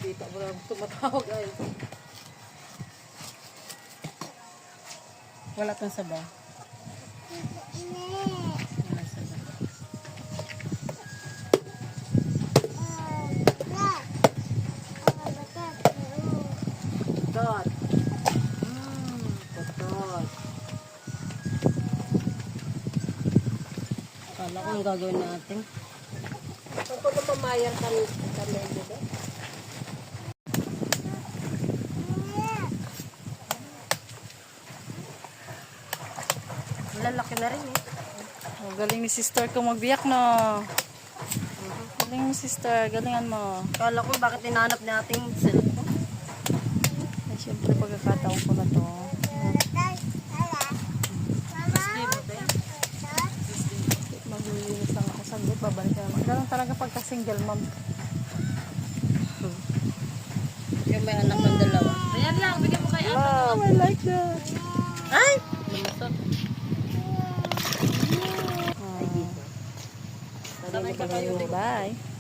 Dito mo lang tumatawag ay. Wala kang sabaw. Wala sabaw. Dot. Dot. Kala ko ang gagawin natin. Kung pa pamayang kami dito. Lalaki na rin eh. Oh, galing ni sister ko magbiyak na. Galing ni sister, galingan mo. Kala ko bakit hinanap natin cellphone. Ay, syempre pagkakataon ko na to. Maglilinis lang ako saglit, babalik ka naman. Ganun talaga pagka single mom. Yung may anak ng dalawa. Ayan lang, bigyan mo kay Wow, I like that. Ay! Lumusot. Bye.